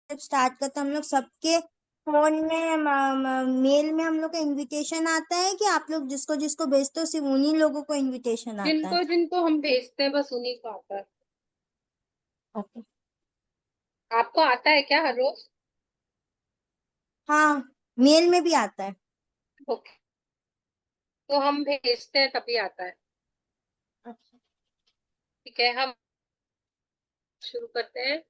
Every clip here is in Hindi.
स्टार्ट करते हम लोग सबके फोन में मेल में हम लोग का इनविटेशन आता है कि आप लोग जिसको जिसको भेजते हो सिर्फ उन्हीं लोगों को इनविटेशन आता है? जिनको जिनको हम भेजते हैं बस उन्हीं को आता है। ओके। आपको आता है क्या हर रोज? हाँ, मेल में भी आता है। ओके, तो हम भेजते हैं तभी आता है। अच्छा। ठीक है, हम शुरू करते हैं।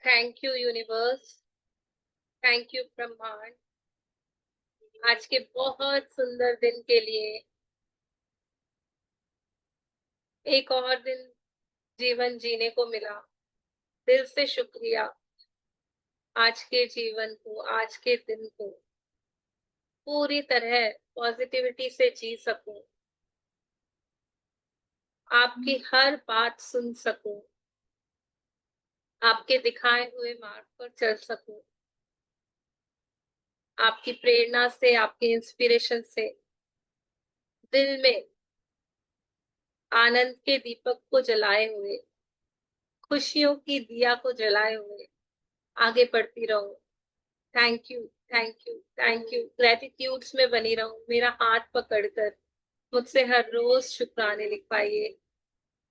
Thank you universe, thank you ब्रह्मांड, आज के बहुत सुंदर दिन के लिए। एक और दिन जीवन जीने को मिला, दिल से शुक्रिया। आज के जीवन को, आज के दिन को पूरी तरह पॉजिटिविटी से जी सकूं, आपकी हर बात सुन सकूं, आपके दिखाए हुए मार्ग पर चल सकूं, आपकी प्रेरणा से, आपके इंस्पिरेशन से दिल में आनंद के दीपक को जलाए हुए, खुशियों की दिया को जलाए हुए आगे बढ़ती रहूं। Thank you, thank you, thank you. Gratitudes में बनी रहूं, मेरा हाथ पकड़कर मुझसे हर रोज शुक्राने लिखवाइए,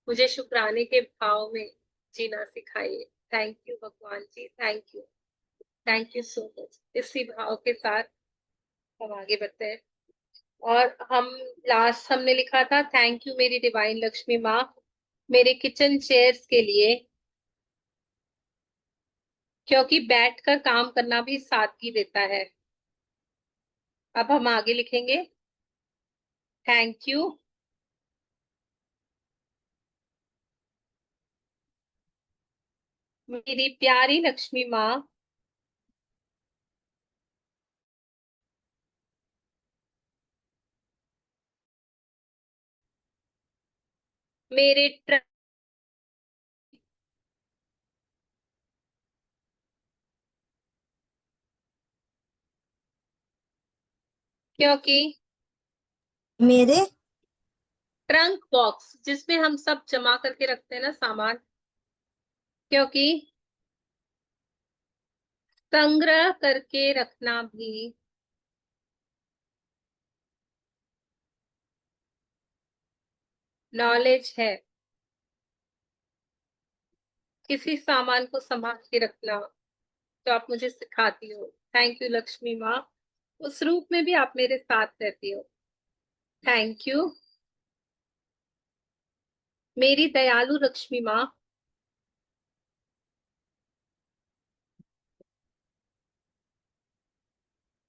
मुझे शुक्राने के भाव में जीना सिखाइए। थैंक यू भगवान ji, thank you, thank you so much. इसी भाव के साथ हम आगे बढ़ते हैं। और हम लास्ट हमने लिखा था थैंक यू मेरी डिवाइन लक्ष्मी माँ, मेरे किचन चेयर्स के लिए, क्योंकि बैठकर काम करना भी सादगी देता है। अब हम आगे लिखेंगे थैंक यू मेरी प्यारी लक्ष्मी माँ, मेरे क्योंकि मेरे ट्रंक बॉक्स जिसमें हम सब जमा करके रखते हैं ना सामान, क्योंकि संग्रह करके रखना भी नॉलेज है। किसी सामान को संभाल के रखना तो आप मुझे सिखाती हो। थैंक यू लक्ष्मी माँ, उस रूप में भी आप मेरे साथ रहती हो। थैंक यू मेरी दयालु लक्ष्मी माँ,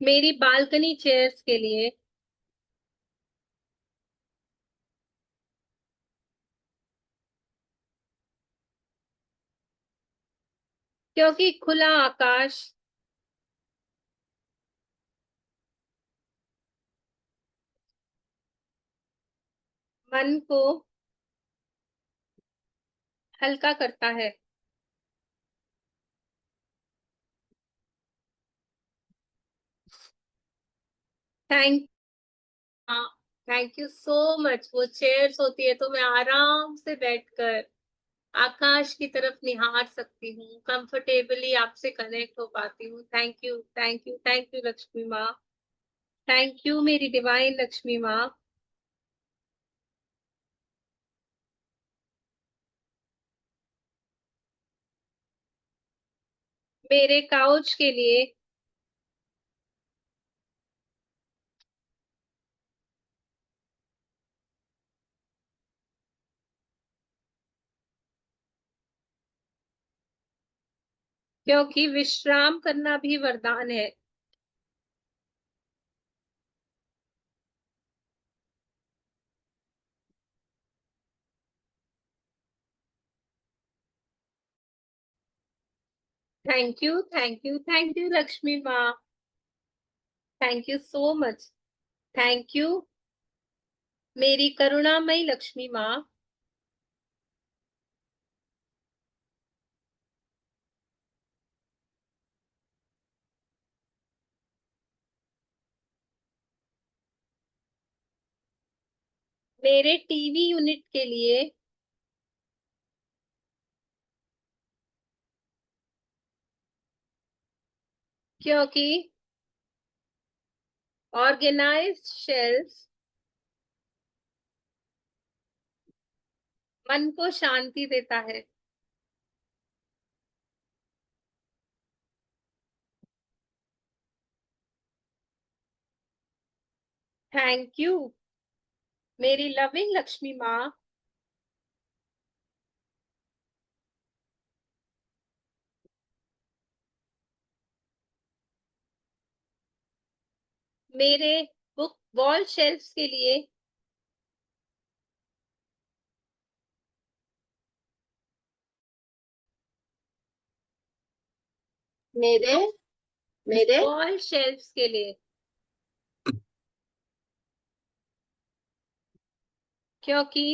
मेरी बालकनी चेयर्स के लिए, क्योंकि खुला आकाश मन को हल्का करता है। Thank thank you so much. वो चेयर्स होती है तो मैं आराम से बैठकर आकाश की तरफ निहार सकती हूँ, कंफर्टेबली आपसे कनेक्ट हो पाती हूँ। Thank you, thank you, thank you Lakshmi माँ, थैंक यू मेरी डिवाइन लक्ष्मी माँ। मेरे काउच के लिए, क्योंकि विश्राम करना भी वरदान है। Thank you, thank you, thank you Lakshmi माँ, thank you so much. Thank you मेरी करुणामयी लक्ष्मी माँ, मेरे टीवी यूनिट के लिए, क्योंकि ऑर्गेनाइज्ड शेल्फ मन को शांति देता है। थैंक यू मेरी लविंग लक्ष्मी माँ। मेरे बुक वॉल शेल्फ्स के लिए मेरे मेरे वॉल शेल्फ्स के लिए क्योंकि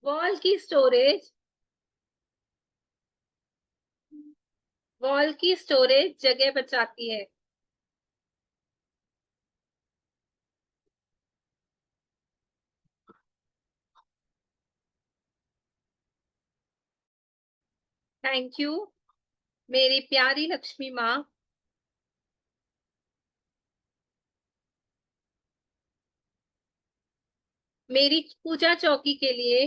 वॉल की स्टोरेज जगह बचाती है। थैंक यू मेरी प्यारी लक्ष्मी माँ। मेरी पूजा चौकी के लिए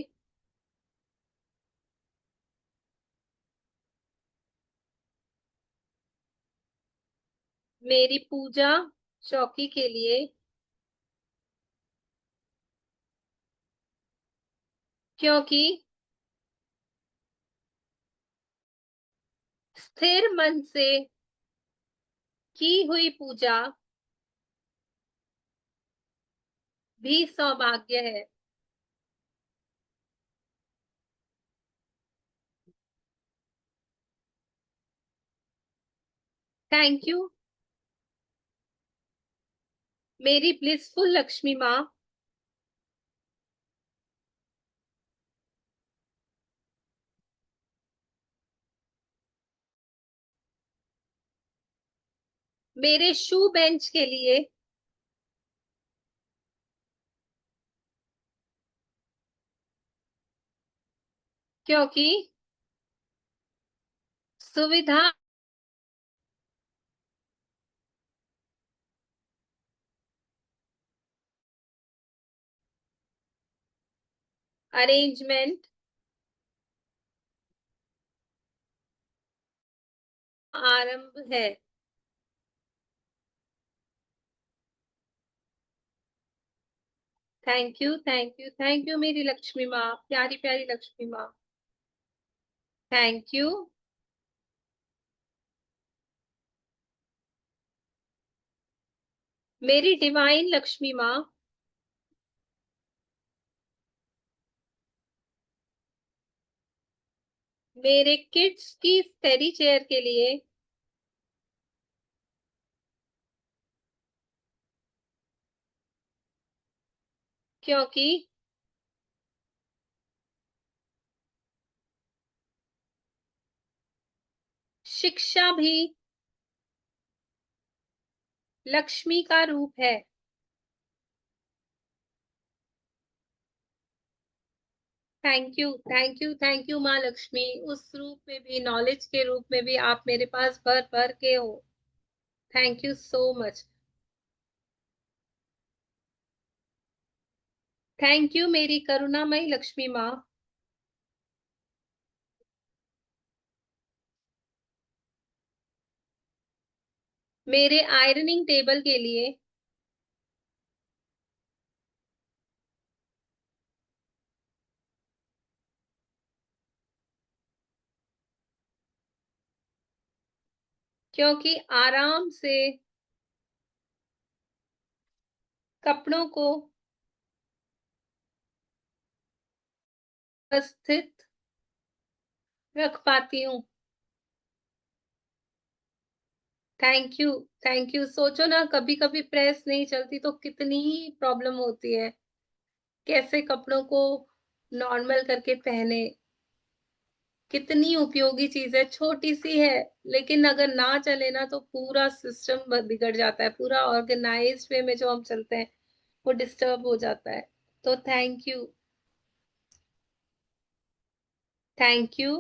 मेरी पूजा चौकी के लिए क्योंकि स्थिर मन से की हुई पूजा भी सौभाग्य है। थैंक यू मेरी ब्लिसफुल लक्ष्मी माँ। मेरे शू बेंच के लिए क्योंकि सुविधा अरेंजमेंट आरंभ है। थैंक यू मेरी लक्ष्मी माँ, प्यारी प्यारी लक्ष्मी माँ। थैंक यू मेरी डिवाइन लक्ष्मी माँ। मेरे किड्स की स्टडी चेयर के लिए क्योंकि शिक्षा भी लक्ष्मी का रूप है। थैंक यू माँ लक्ष्मी, उस रूप में भी, नॉलेज के रूप में भी आप मेरे पास भर भर के हो। Thank you so much. Thank you मेरी करुणामयी लक्ष्मी माँ। मेरे आयरनिंग टेबल के लिए क्योंकि आराम से कपड़ों को व्यवस्थित रख पाती हूँ। थैंक यू सोचो ना, कभी कभी प्रेस नहीं चलती तो कितनी प्रॉब्लम होती है, कैसे कपड़ों को नॉर्मल करके पहने। कितनी उपयोगी चीज है, छोटी सी है, लेकिन अगर ना चले ना तो पूरा सिस्टम बिगड़ जाता है, पूरा ऑर्गेनाइज्ड वे में जो हम चलते हैं वो डिस्टर्ब हो जाता है। तो थैंक यू। थैंक यू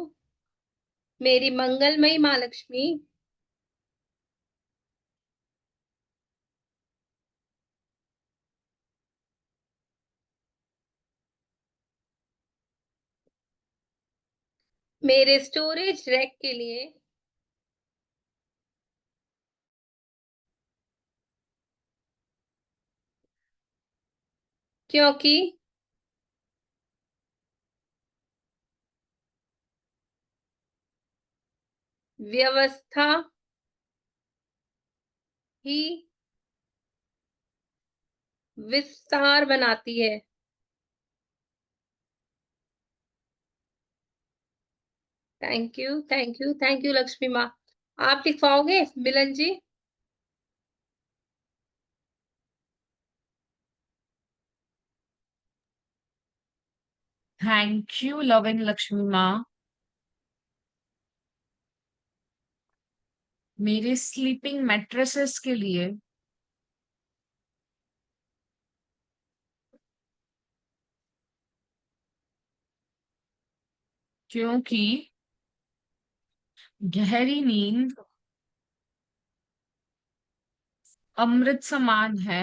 मेरी मंगलमयी माँ लक्ष्मी। मेरे स्टोरेज रैक के लिए क्योंकि व्यवस्था ही विस्तार बनाती है। थैंक यू लक्ष्मी माँ। आप लिखवाओगे मिलन जी? थैंक यू लविंग लक्ष्मी माँ। मेरे स्लीपिंग मैट्रेसेस के लिए क्योंकि गहरी नींद अमृत समान है।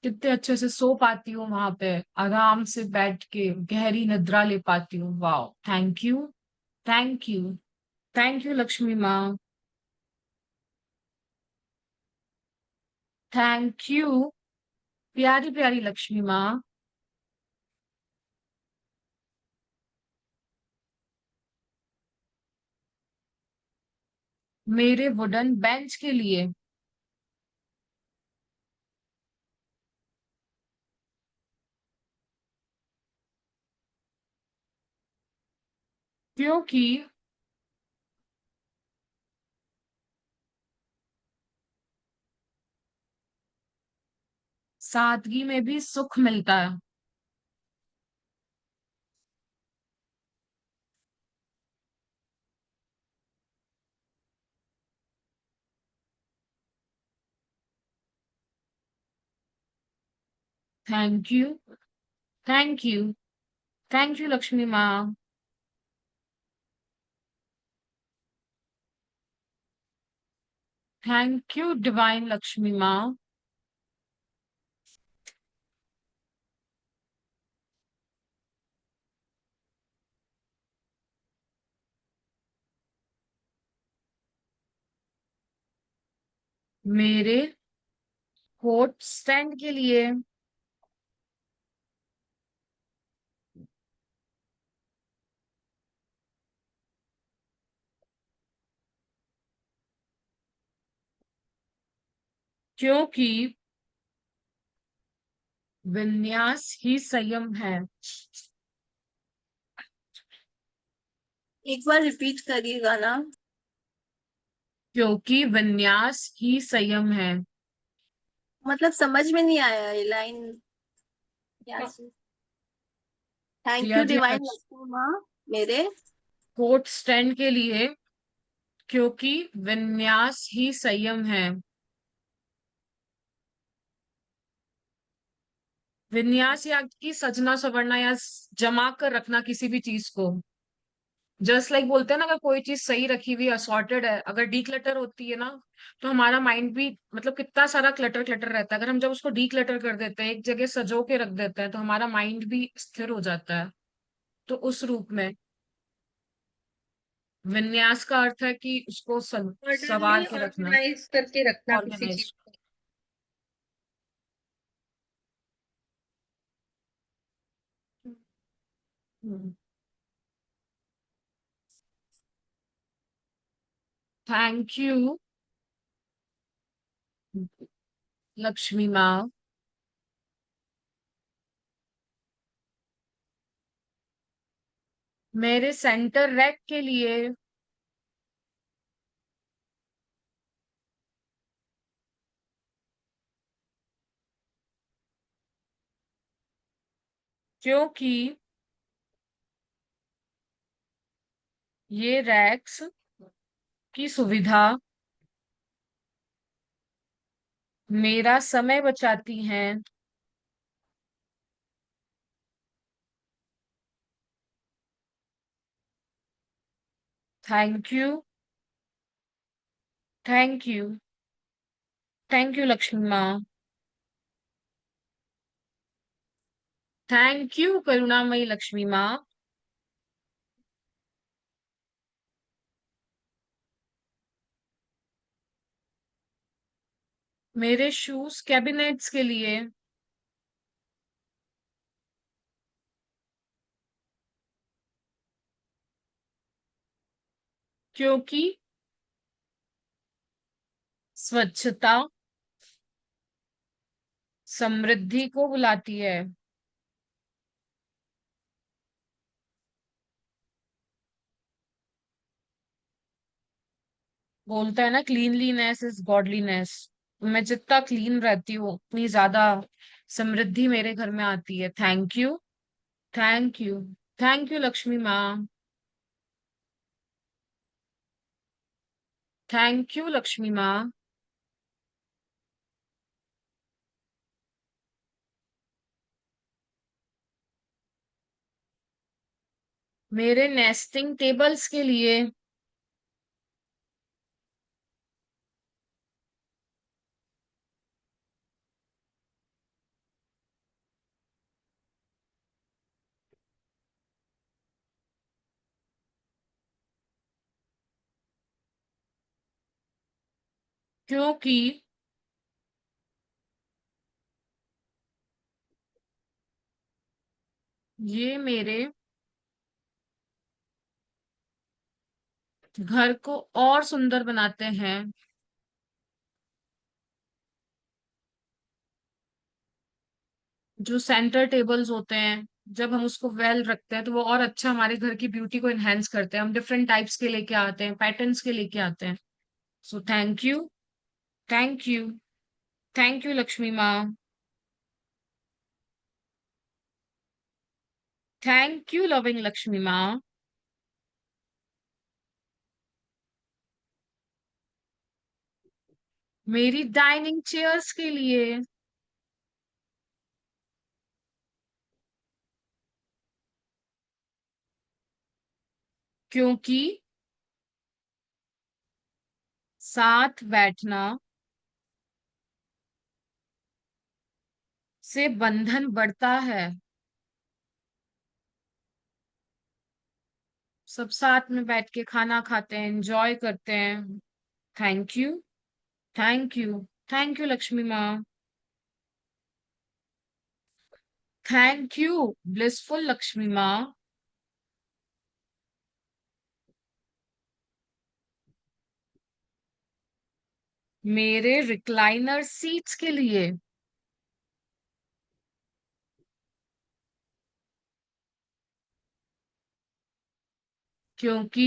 कितने अच्छे से सो पाती हूँ वहां पे, आराम से बैठ के गहरी निद्रा ले पाती हूँ। Wow, thank you, thank you, thank you Lakshmi माँ। थैंक यू प्यारी प्यारी लक्ष्मी माँ। मेरे वुडन बेंच के लिए क्योंकि सादगी में भी सुख मिलता है। Thank you, thank you, thank you Lakshmi माँ। थैंक यू डिवाइन लक्ष्मी माँ। मेरे कोट स्टैंड के लिए क्योंकि विन्यास ही संयम है। एक बार रिपीट करिएगा ना। क्योंकि विन्यास ही संयम है। मतलब समझ में नहीं आया ये लाइन क्या। थैंक दिया यू दिया डिवाइन लक्ष्मी माँ मेरे कोट स्टैंड के लिए क्योंकि विन्यास ही संयम है। विन्यास या की सजना संवरना या जमा कर रखना किसी भी चीज को। जस्ट लाइक बोलते हैं ना, अगर कोई चीज सही रखी हुई असॉर्टेड है, अगर डीक्लटर होती है ना, तो हमारा माइंड भी मतलब कितना सारा क्लटर क्लटर रहता है। अगर हम जब उसको डीक्लटर कर देते हैं, एक जगह सजो के रख देते हैं, तो हमारा माइंड भी स्थिर हो जाता है। तो उस रूप में विन्यास का अर्थ है कि उसको ऑर्डरली सवार के रखना, ऑर्गेनाइज करके रखना किसी चीज ऑर्गेनाइज। को। थैंक यू लक्ष्मी माँ। मेरे सेंटर रैक के लिए क्योंकि ये रैक्स की सुविधा मेरा समय बचाती हैं। Thank you, thank you, thank you Lakshmi माँ। थैंक यू करुणामयी लक्ष्मी माँ। मेरे शूज कैबिनेट्स के लिए, क्योंकि स्वच्छता समृद्धि को बुलाती है। बोलता है ना, क्लीनलीनेस इज गॉडलीनेस। मैं जितना क्लीन रहती हूँ उतनी ज्यादा समृद्धि मेरे घर में आती है। Thank you, thank you, thank you Lakshmi माँ। थैंक यू लक्ष्मी माँ। मेरे नेस्टिंग टेबल्स के लिए, क्योंकि ये मेरे घर को और सुंदर बनाते हैं। जो सेंटर टेबल्स होते हैं, जब हम उसको वेल रखते हैं तो वो और अच्छा हमारे घर की ब्यूटी को एनहेंस करते हैं। हम डिफरेंट टाइप्स के लेके आते हैं, पैटर्न्स के लेके आते हैं। So thank you, thank you, thank you Lakshmi माँ। थैंक यू लविंग लक्ष्मी माँ। मेरी डाइनिंग चेयर्स के लिए, क्योंकि साथ बैठना से बंधन बढ़ता है। सब साथ में बैठ के खाना खाते हैं, एंजॉय करते हैं। Thank you, thank you, thank you Lakshmi माँ। थैंक यू ब्लिसफुल लक्ष्मी माँ। मेरे रिक्लाइनर सीट्स के लिए, क्योंकि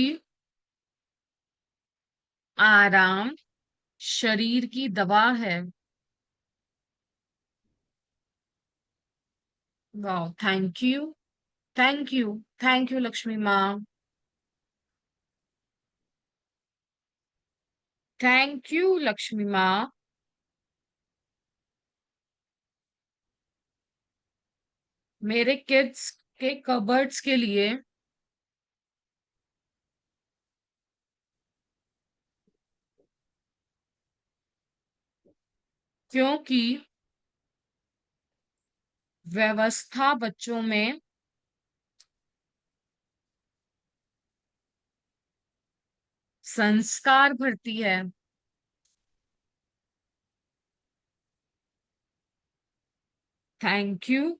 आराम शरीर की दवा है। वाह, thank you, thank you, thank you Lakshmi माँ। थैंक यू लक्ष्मी माँ। मेरे किड्स के कबर्ड्स के लिए, क्योंकि व्यवस्था बच्चों में संस्कार भरती है। Thank you,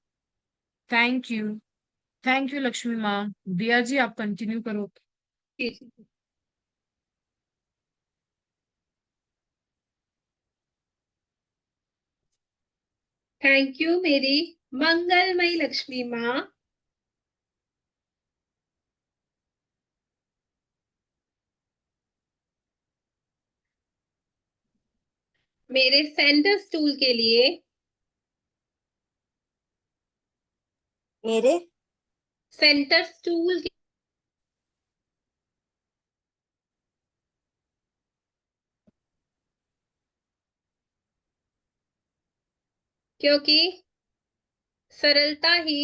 thank you, thank you Lakshmi माँ। दिया जी आप कंटिन्यू करो। थैंक यू मेरी मंगलमयी लक्ष्मी माँ। मेरे सेंटर स्टूल के लिए, मेरे सेंटर स्टूल क्योंकि सरलता ही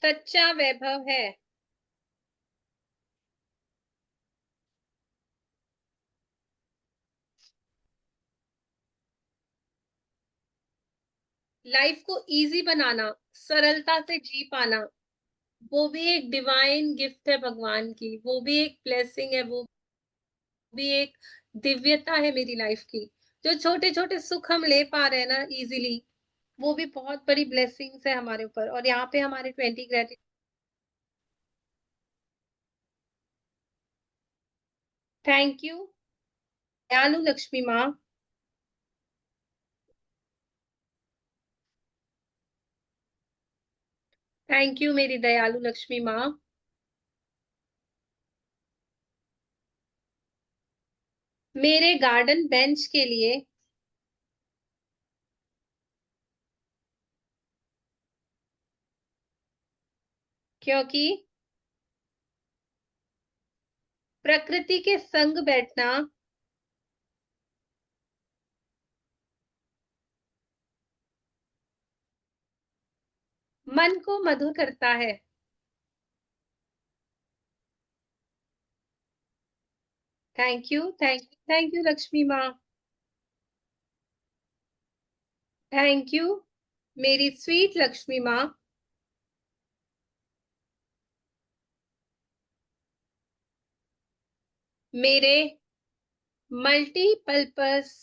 सच्चा वैभव है। लाइफ को इजी बनाना, सरलता से जी पाना, वो भी एक डिवाइन गिफ्ट है भगवान की, वो भी एक ब्लेसिंग है, वो भी एक दिव्यता है मेरी लाइफ की। जो छोटे-छोटे सुख हम ले पा रहे हैं ना इजीली, वो भी बहुत बड़ी ब्लेसिंग्स है हमारे ऊपर। और यहाँ पे हमारे 20 ग्रेटिट्यूड। थैंक यू दयालु लक्ष्मी माँ। थैंक यू मेरी दयालु लक्ष्मी माँ। मेरे गार्डन बेंच के लिए, क्योंकि प्रकृति के संग बैठना मन को मधुर करता है। Thank you, thank you, thank you Lakshmi माँ। थैंक यू मेरी स्वीट लक्ष्मी माँ। मेरे मल्टीपर्पस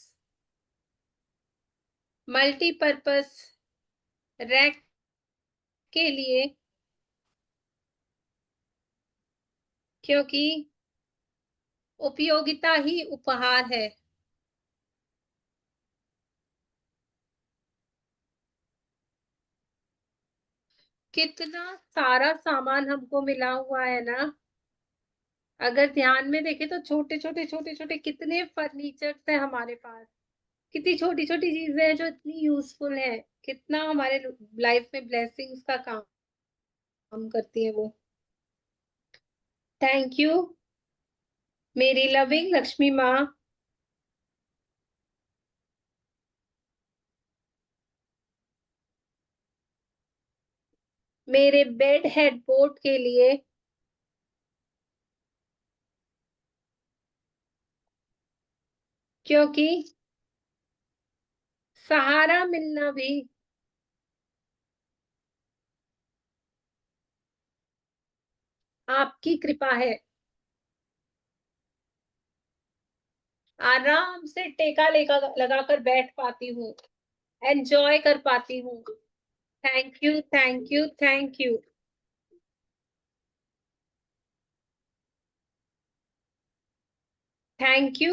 मल्टीपर्पस रैक के लिए, क्योंकि उपयोगिता ही उपहार है। कितना सारा सामान हमको मिला हुआ है ना। अगर ध्यान में देखें तो छोटे-छोटे कितने फर्नीचर्स हैं हमारे पास। कितनी छोटी-छोटी चीजें हैं जो इतनी यूजफुल है। कितना हमारे लाइफ में ब्लेसिंग्स का काम करती है वो। थैंक यू मेरी लविंग लक्ष्मी माँ। मेरे बेड हेडबोर्ड के लिए, क्योंकि सहारा मिलना भी आपकी कृपा है। आराम से टेका लेका लगाकर बैठ पाती हूँ, एंजॉय कर पाती हूँ। Thank you, thank you, thank you. Thank you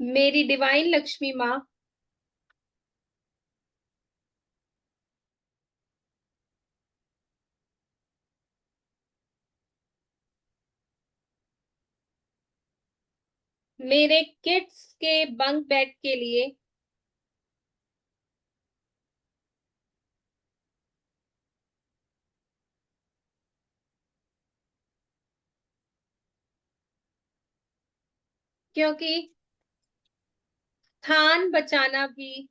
मेरी डिवाइन लक्ष्मी माँ। मेरे किड्स के बंक बेड के लिए, क्योंकि स्थान बचाना भी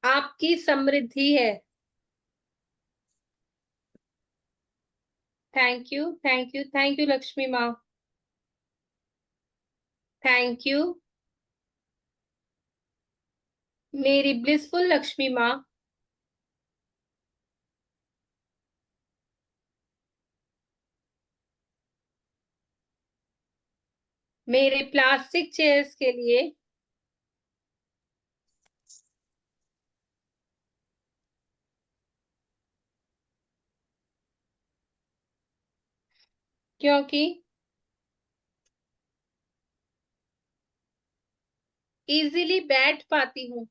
आपकी समृद्धि है। Thank you, thank you, thank you Lakshmi माँ। थैंक यू मेरी ब्लिसफुल लक्ष्मी माँ। मेरे प्लास्टिक चेयर्स के लिए, क्योंकि इजीली बैठ पाती हूँ।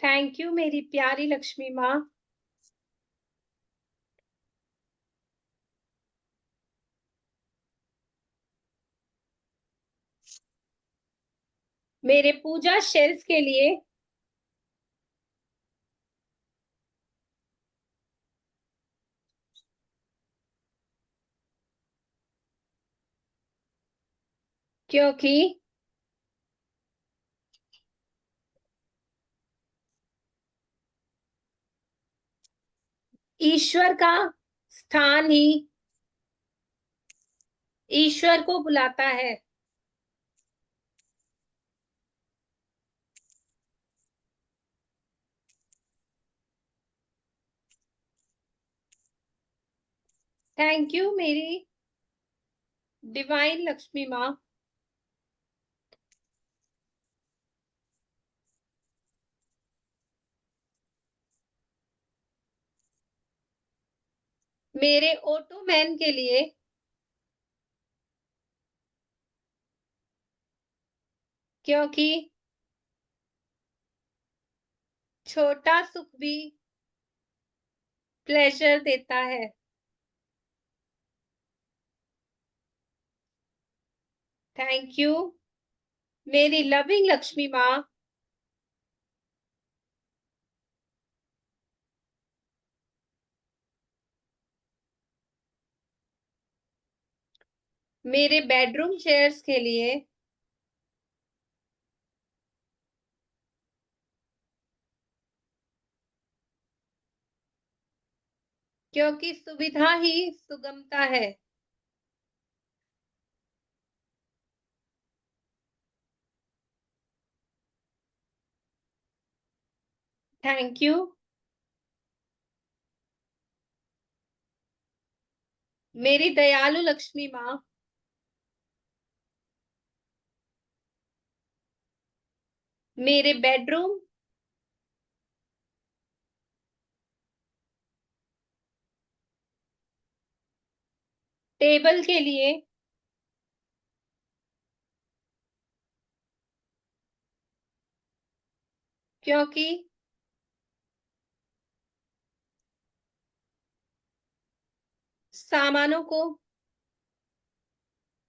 थैंक यू मेरी प्यारी लक्ष्मी माँ। मेरे पूजा शेल्फ के लिए, क्योंकि ईश्वर का स्थान ही ईश्वर को बुलाता है। थैंक यू मेरी डिवाइन लक्ष्मी माँ। मेरे ऑटो मैन के लिए क्योंकि छोटा सुख भी प्लेजर देता है। थैंक यू मेरी लविंग लक्ष्मी माँ। मेरे बेडरूम चेयर्स के लिए क्योंकि सुविधा ही सुगमता है। थैंक यू मेरी दयालु लक्ष्मी माँ। मेरे बेडरूम टेबल के लिए क्योंकि सामानों को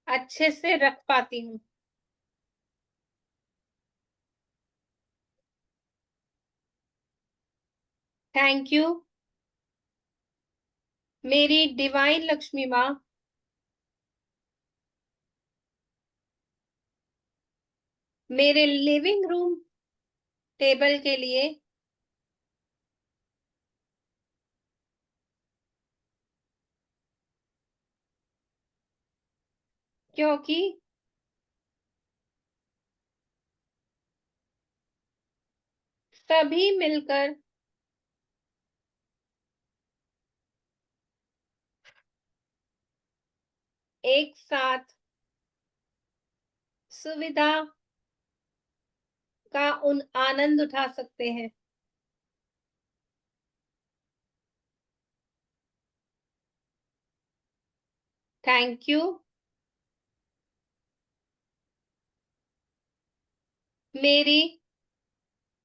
अच्छे से रख पाती हूँ। थैंक यू मेरी डिवाइन लक्ष्मी माँ। मेरे लिविंग रूम टेबल के लिए क्योंकि सभी मिलकर एक साथ सुविधा का आनंद उठा सकते हैं। थैंक यू मेरी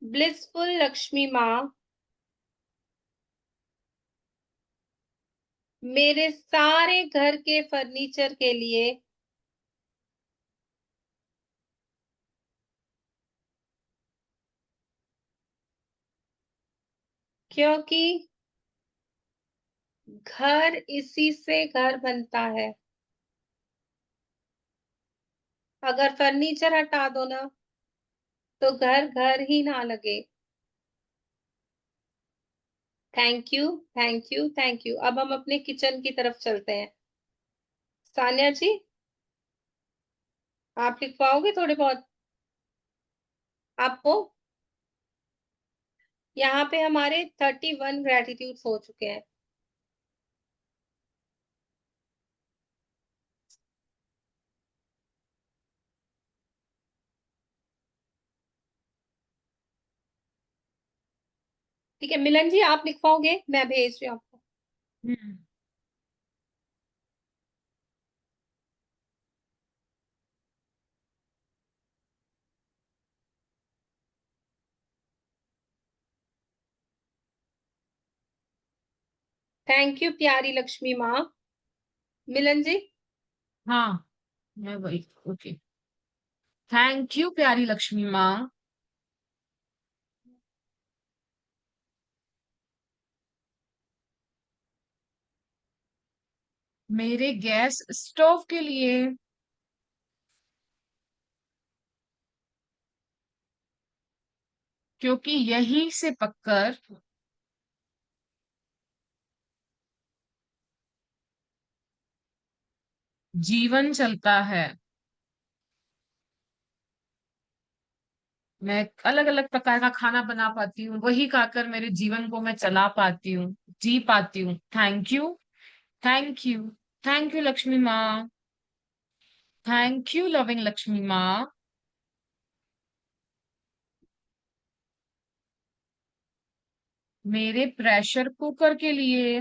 ब्लिसफुल लक्ष्मी माँ। मेरे सारे घर के फर्नीचर के लिए क्योंकि घर इसी से घर बनता है। अगर फर्नीचर हटा दो ना तो घर घर ही ना लगे। Thank you thank you thank you. अब हम अपने किचन की तरफ चलते हैं। सान्या जी आप लिखवाओगे थोड़े बहुत आपको। यहाँ पे हमारे 31 ग्रेटिट्यूड हो चुके हैं। ठीक है मिलन जी आप लिखवाओगे मैं भेज रही हूँ आपको। हम्म। थैंक यू प्यारी लक्ष्मी माँ। मिलन जी हाँ मैं वही ओके। थैंक यू प्यारी लक्ष्मी माँ। मेरे गैस स्टोव के लिए क्योंकि यहीं से पककर जीवन चलता है। मैं अलग अलग प्रकार का खाना बना पाती हूँ, वही खाकर मेरे जीवन को मैं चला पाती हूँ, जी पाती हूँ। Thank you, thank you, thank you Lakshmi माँ। थैंक यू लविंग लक्ष्मी माँ। मेरे प्रेशर कुकर के लिए,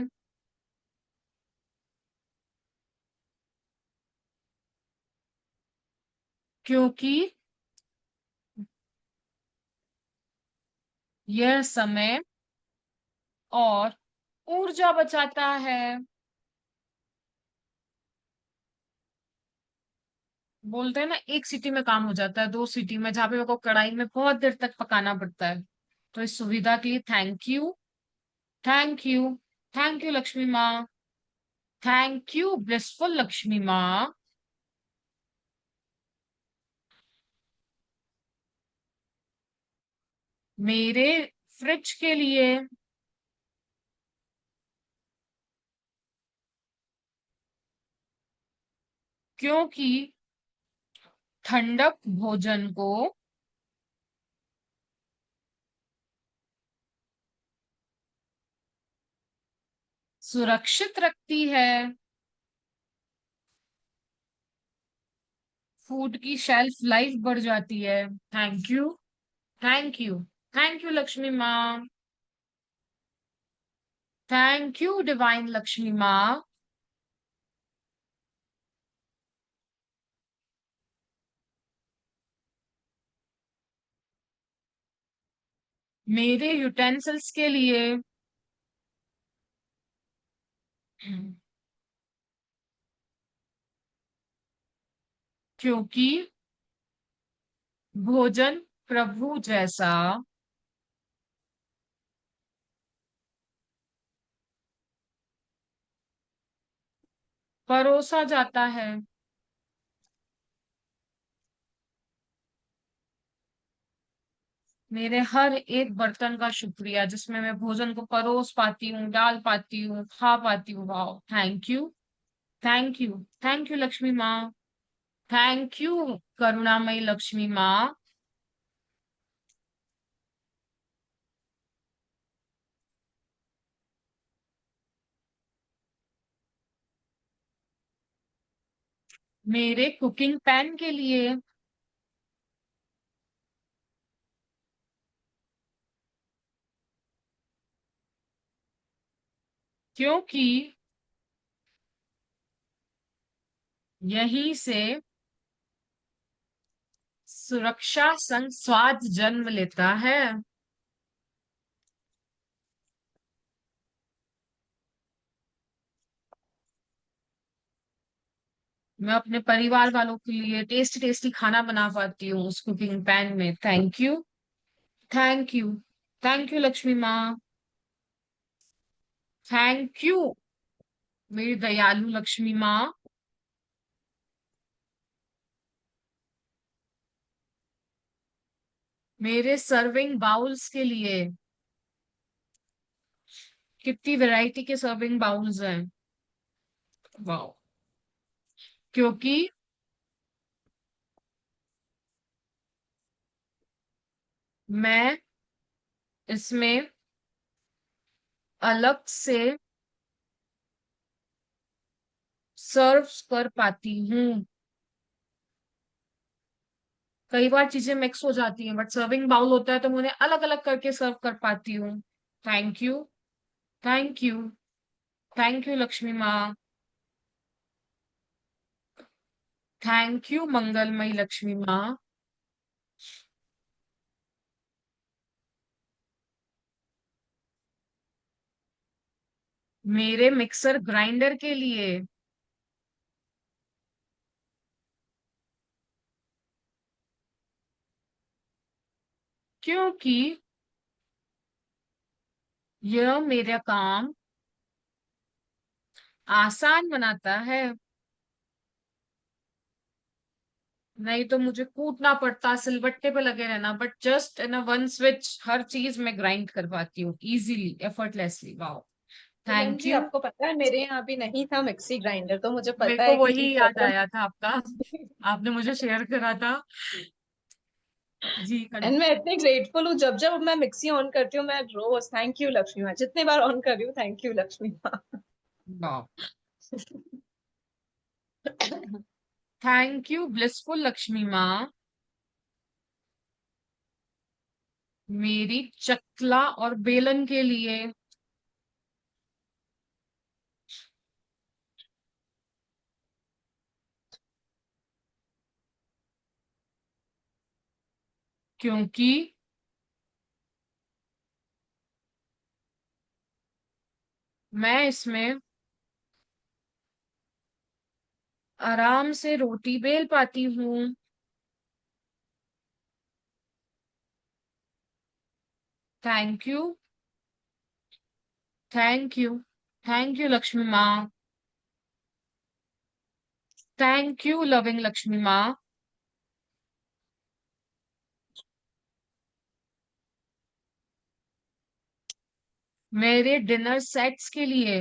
क्योंकि यह समय और ऊर्जा बचाता है। बोलते हैं ना, एक सीटी में काम हो जाता है, 2 सीटी में, जहां पे मेरे को कढ़ाई में बहुत देर तक पकाना पड़ता है। तो इस सुविधा के लिए thank you, thank you, thank you Lakshmi माँ। थैंक यू ब्लिसफुल लक्ष्मी माँ। मेरे फ्रिज के लिए, क्योंकि ठंडक भोजन को सुरक्षित रखती है। फूड की शेल्फ लाइफ बढ़ जाती है। Thank you, thank you, thank you Lakshmi माँ। थैंक यू डिवाइन लक्ष्मी माँ। मेरे यूटेंसिल्स के लिए, क्योंकि भोजन प्रभु जैसा परोसा जाता है। मेरे हर एक बर्तन का शुक्रिया, जिसमें मैं भोजन को परोस पाती हूँ, डाल पाती हूँ, खा पाती हूँ। वाह, thank you, thank you, thank you Lakshmi माँ। थैंक यू करुणामयी लक्ष्मी माँ। मेरे कुकिंग पैन के लिए, क्योंकि यहीं से सुरक्षा संग स्वाद जन्म लेता है। मैं अपने परिवार वालों के लिए टेस्टी टेस्टी खाना बना पाती हूँ उस कुकिंग पैन में। Thank you, thank you, thank you Lakshmi माँ। थैंक यू मेरी दयालु लक्ष्मी माँ। मेरे सर्विंग बाउल्स के लिए, कितनी वैरायटी के सर्विंग बाउल्स हैं। वाह, क्योंकि मैं इसमें अलग से सर्व कर पाती हूँ। कई बार चीजें मिक्स हो जाती हैं, बट सर्विंग बाउल होता है तो मैं उन्हें अलग अलग करके सर्व कर पाती हूँ। Thank you, thank you, thank you Lakshmi माँ। थैंक यू मंगलमयी लक्ष्मी माँ। मेरे मिक्सर ग्राइंडर के लिए, क्योंकि यह मेरा काम आसान बनाता है। नहीं तो मुझे कूटना पड़ता, सिलबट्टे पे लगे रहना, but just in a one switch हर चीज मैं ग्राइंड कर पाती हूँ easily, effortlessly. Wow, Milan thank ji, you. आपको पता है मेरे यहाँ भी नहीं था मिक्सी ग्राइंडर, तो मुझे मेरे पता को है कि वही याद डीक्लटर। आया था आपका, आपने मुझे शेयर करा था। जी एंड मैं इतनी ग्रेटफुल हूँ, जब जब मैं मिक्सी ऑन करती हूँ मैं रोज थैंक यू लक्ष्मी माँ, जितनी बार ऑन कर रही हूँ थैंक यू लक्ष्मी माँ। Wow, thank you blissful Lakshmi माँ, मेरी चकला और बेलन के लिए। क्योंकि मैं इसमें आराम से रोटी बेल पाती हूँ। Thank you, thank you, thank you Lakshmi माँ, थैंक यू लविंग लक्ष्मी माँ, मेरे डिनर सेट्स के लिए।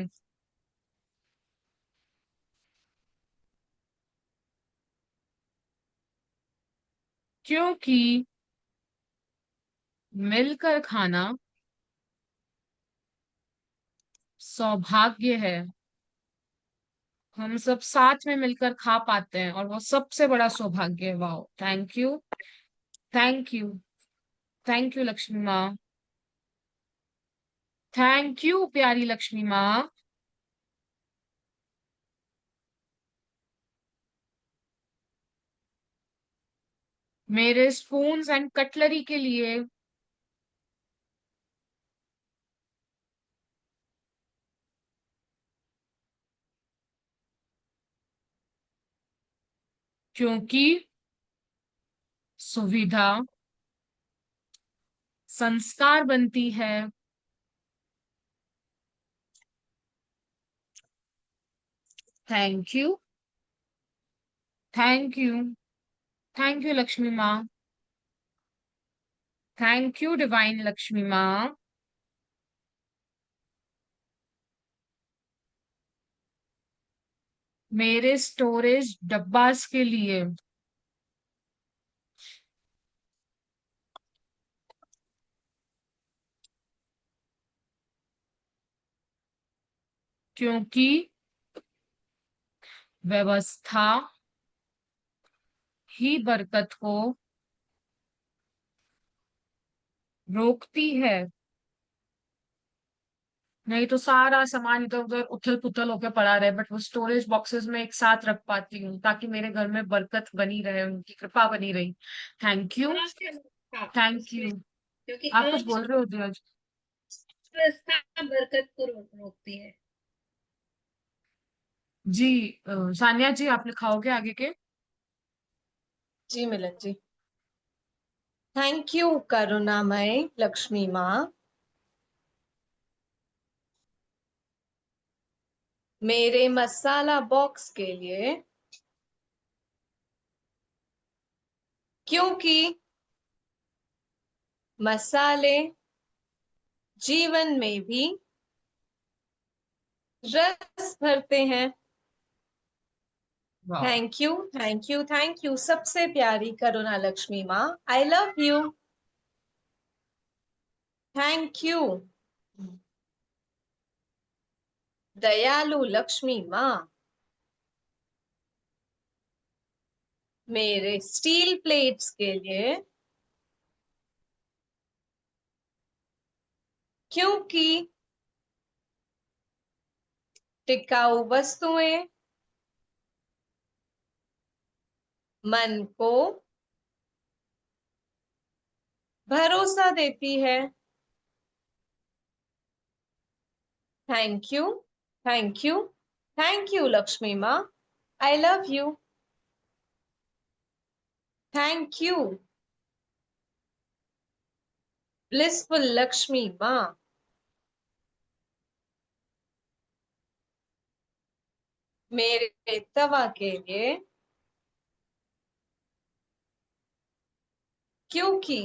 क्योंकि मिलकर खाना सौभाग्य है, हम सब साथ में मिलकर खा पाते हैं और वो सबसे बड़ा सौभाग्य है। Wow, thank you, thank you, thank you Lakshmi माँ, थैंक यू प्यारी लक्ष्मी माँ, मेरे स्पून्स एंड कटलरी के लिए। क्योंकि सुविधा संस्कार बनती है। Thank you, thank you, thank you Lakshmi माँ, थैंक यू डिवाइन लक्ष्मी माँ, मेरे स्टोरेज डब्बास के लिए। क्योंकि व्यवस्था ही बरकत को रोकती है। नहीं तो सारा सामान इधर उधर उथल पुथल होकर पड़ा रहे, बट वो स्टोरेज बॉक्सेस में एक साथ रख पाती हूँ ताकि मेरे घर में बरकत बनी रहे, उनकी कृपा बनी रही। Thank you, thank you. क्योंकि आप कुछ बोल रहे हो धीरज? अव्यवस्था बरकत को रोकती है। जी, सानिया जी आप लिखाओगे आगे के? जी मिलन जी, थैंक यू करुणामय लक्ष्मी माँ, मेरे मसाला बॉक्स के लिए। क्योंकि मसाले जीवन में भी रस भरते हैं। वाह, thank you, thank you, thank you सबसे प्यारी करुणा लक्ष्मी माँ, I love you. Thank you दयालु लक्ष्मी माँ, मेरे स्टील प्लेट्स के लिए। क्योंकि टिकाऊ वस्तुएं मन को भरोसा देती है। Thank you, thank you, thank you Lakshmi माँ, I love you. Thank you blissful Lakshmi माँ, मेरे तवा के लिए। क्योंकि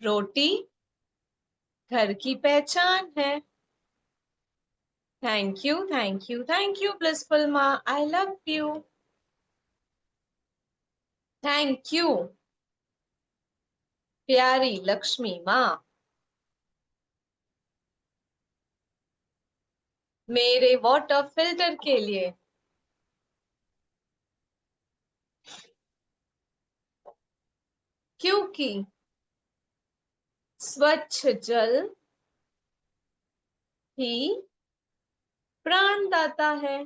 रोटी घर की पहचान है। Thank you, thank you, thank you blissful माँ, I love you. Thank you प्यारी लक्ष्मी माँ, मेरे वाटर फिल्टर के लिए। क्योंकि स्वच्छ जल ही प्राणदाता है।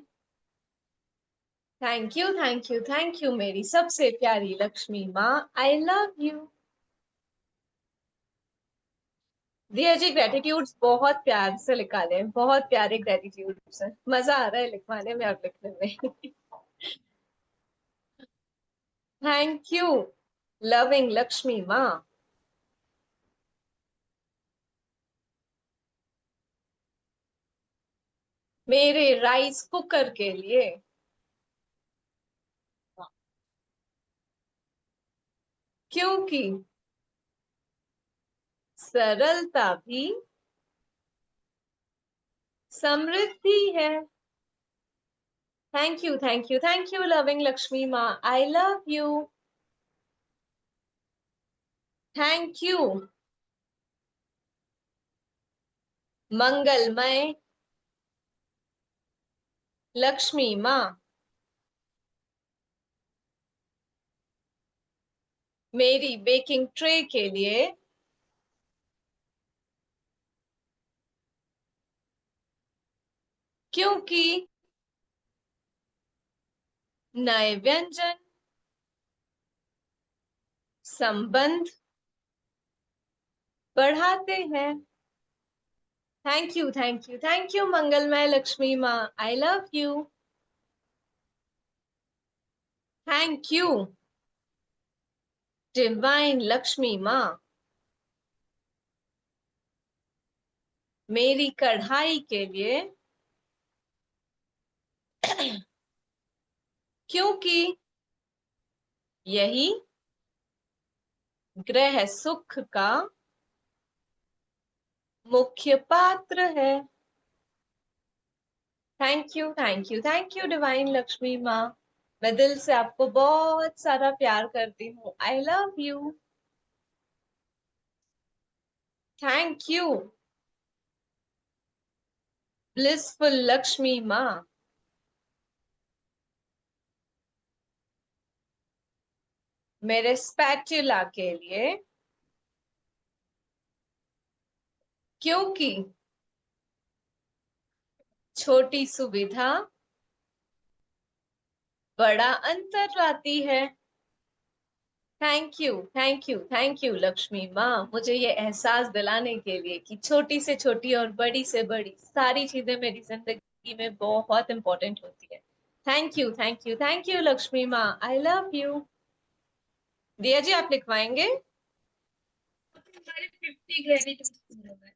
Thank you, thank you, thank you मेरी सबसे प्यारी लक्ष्मी माँ, आई लव यू। दिया जी ग्रेटिट्यूड्स बहुत प्यार से निकाले, बहुत प्यारे ग्रेटिट्यूड्स हैं, मजा आ रहा है लिखवाने में और लिखने में। थैंक यू लविंग लक्ष्मी माँ। मेरे राइस कुकर के लिए। क्योंकि सरलता भी समृद्धि है। Thank you, thank you loving Lakshmi माँ, I love you. Thank you मंगलमय लक्ष्मी माँ, मेरी बेकिंग ट्रे के लिए। क्योंकि नए व्यंजन संबंध बढ़ाते हैं। Thank you, thank you, thank you मंगलमय लक्ष्मी माँ, I love you. Thank you divine Lakshmi माँ, मेरी कढ़ाई के लिए। क्योंकि यही गृह सुख का मुख्य पात्र है। Thank you, thank you, thank you divine Lakshmi माँ, मैं दिल से आपको बहुत सारा प्यार करती हूँ, आई love you. Thank you blissful Lakshmi माँ, मेरे स्पैचुला के लिए। क्योंकि छोटी सुविधा बड़ा अंतर लाती है। Thank you, thank you, thank you Lakshmi माँ, मुझे ये एहसास दिलाने के लिए कि छोटी से छोटी और बड़ी से बड़ी सारी चीजें मेरी जिंदगी में बहुत इंपॉर्टेंट होती है। Thank you, thank you, thank you Lakshmi माँ, आई लव यू। दिया जी आप लिखवाएंगे? हमारे 50 ग्रेटिट्यूड्स पूरे हुए।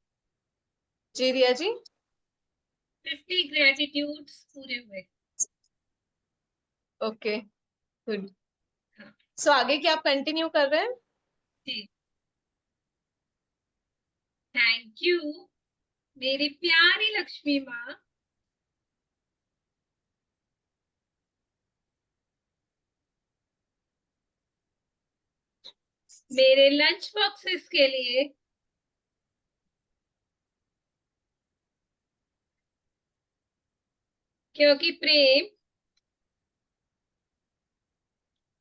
जी दिया जी। 50 ग्रेटिट्यूड्स पूरे हुए। Okay good. हाँ सो आगे क्या आप कंटिन्यू कर रहे हैं? जी। थैंक यू मेरी प्यारी लक्ष्मी माँ, मेरे लंच बॉक्सेस के लिए। क्योंकि प्रेम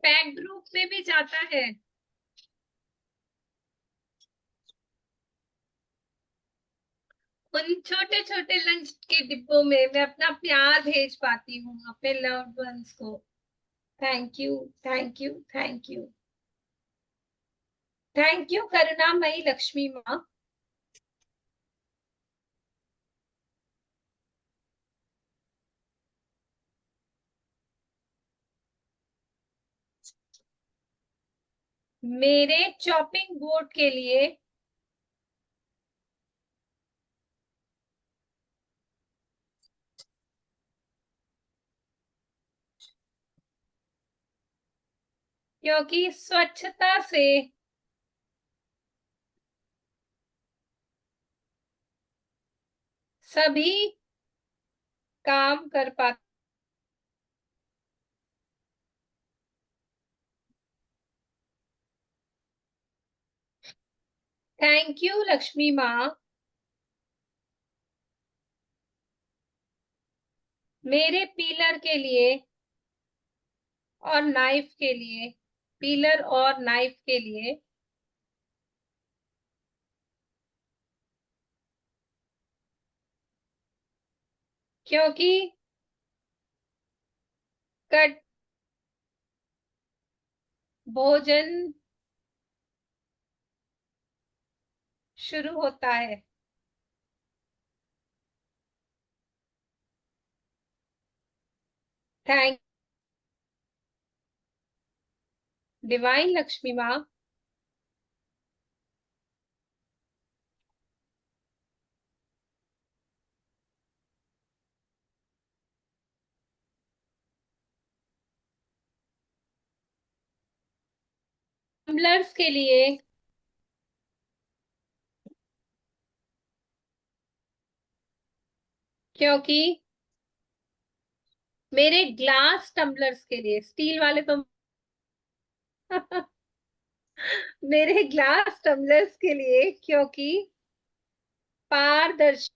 पैक्ड रूप में भी जाता है। उन छोटे छोटे लंच के डिब्बों में मैं अपना प्यार भेज पाती हूँ अपने लव्ड वंस को। Thank you, thank you, thank you, thank you करुणामयी लक्ष्मी माँ, मेरे चॉपिंग बोर्ड के लिए। क्योंकि स्वच्छता से सभी काम कर पाते। थैंक यू लक्ष्मी माँ, मेरे पीलर के लिए और नाइफ के लिए, पीलर और नाइफ के लिए। क्योंकि कट भोजन शुरू होता है। थैंक डिवाइन लक्ष्मी माँ, टम्बलर्स के लिए, क्योंकि मेरे ग्लास टम्बलर्स के लिए, स्टील वाले तो मेरे ग्लास टम्बलर्स के लिए, क्योंकि पारदर्शी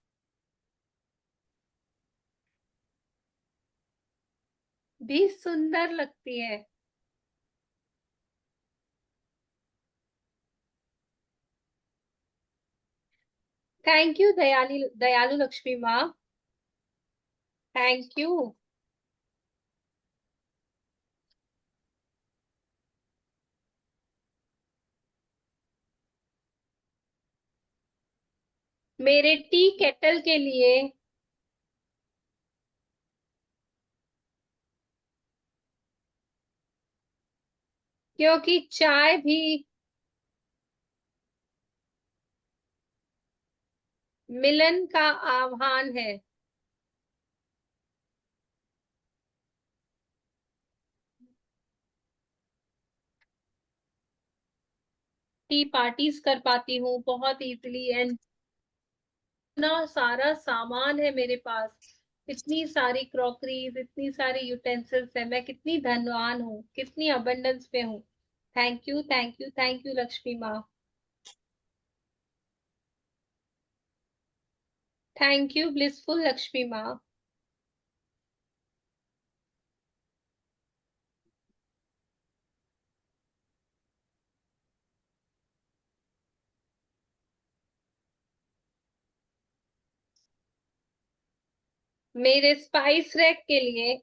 भी सुंदर लगती है। थैंक यू दयालु लक्ष्मी माँ, थैंक यू। मेरे टी केटल के लिए, क्योंकि चाय भी मिलन का आह्वान है। टी पार्टीज कर पाती हूँ बहुत इजीली, एंड इतना सारा सामान है मेरे पास, इतनी सारी क्रॉकरीज, इतनी सारी यूटेंसिल्स है। मैं कितनी धनवान हूँ, कितनी अबंडेंस में हूँ। Thank you, thank you, thank you Lakshmi माँ, थैंक यू ब्लिसफुल लक्ष्मी माँ। मेरे स्पाइस रैक के लिए,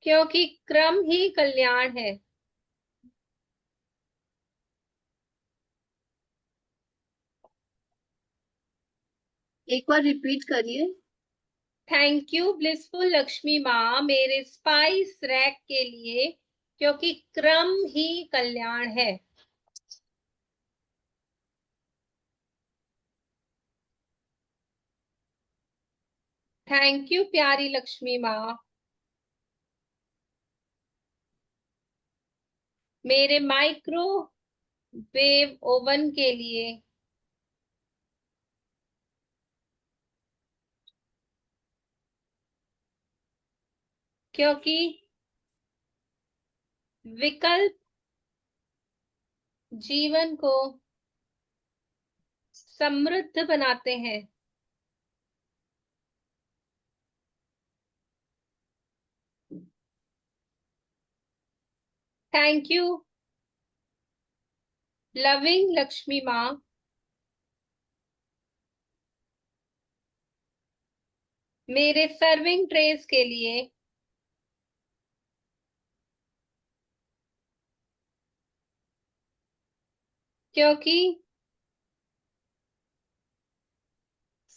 क्योंकि क्रम ही कल्याण है। एक बार रिपीट करिए। थैंक यू ब्लिसफुल लक्ष्मी माँ, मेरे स्पाइस रैक के लिए, क्योंकि क्रम ही कल्याण है। थैंक यू प्यारी लक्ष्मी माँ, मेरे माइक्रोवेव ओवन के लिए, क्योंकि विकल्प जीवन को समृद्ध बनाते हैं। थैंक यू लविंग लक्ष्मी माँ, मेरे सर्विंग ट्रेस के लिए, क्योंकि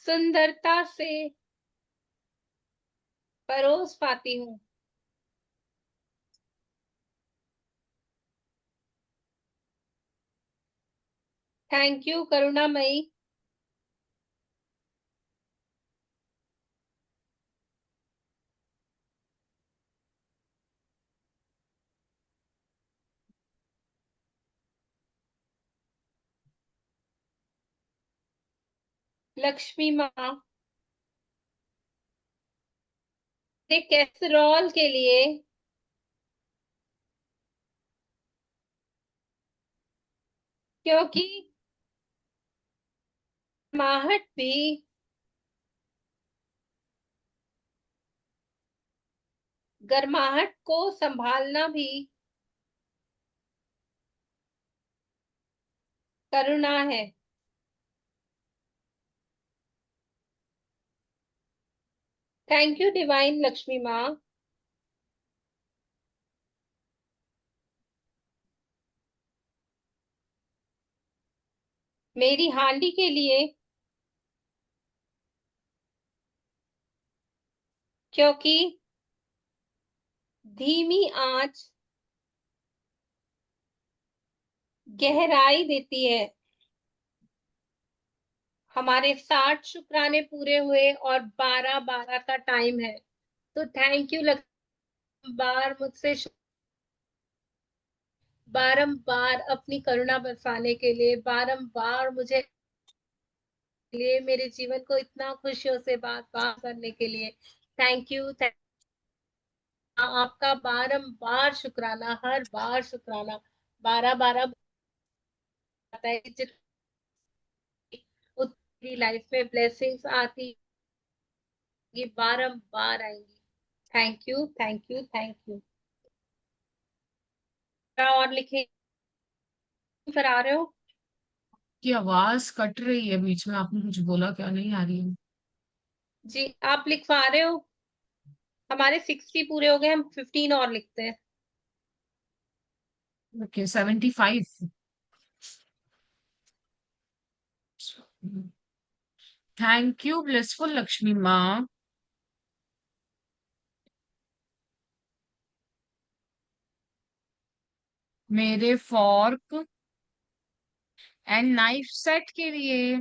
सुंदरता से परोस पाती हूँ। थैंक यू करुणामयी, लक्ष्मी माँ, मेरे कैसरॉल के लिए क्योंकि गर्माहट भी गर्माहट को संभालना भी करुणा है। थैंक यू डिवाइन लक्ष्मी माँ। मेरी हांडी के लिए क्योंकि धीमी आंच गहराई देती है। हमारे 60 शुक्राने पूरे हुए और 12-12 का टाइम है, तो थैंक यू बार मुझसे बारंबार अपनी करुणा बरसाने के लिए, बारंबार मुझे लिए मेरे जीवन को इतना खुशियों से बात बात करने के लिए थैंक यू। आपका बारंबार शुक्राना, हर बार शुक्राना। 12-12 आता है कि उतनी लाइफ में ब्लेसिंग्स आती, ये बारंबार आएंगी। Thank you, thank you, thank you. क्या और लिखे फिर आ रहे हो? की आवाज कट रही है बीच में, आपने कुछ बोला क्या? नहीं आ रही है। जी आप लिखवा रहे हो? हमारे 60 पूरे हो गए, हम 15 और लिखते हैं। Okay, 75। Thank you blissful Lakshmi माँ। मेरे फॉर्क एंड नाइफ सेट के लिए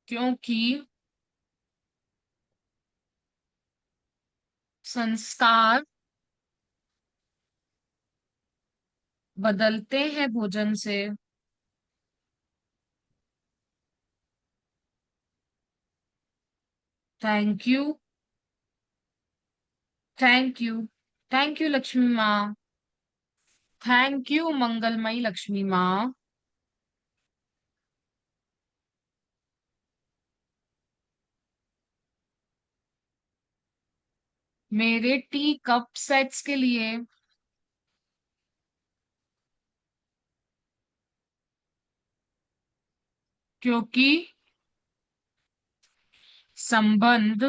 क्योंकि संस्कार बदलते हैं भोजन से। Thank you, thank you, thank you Lakshmi माँ। थैंक यू मंगलमयी लक्ष्मी माँ। मेरे टी कप सेट्स के लिए क्योंकि संबंध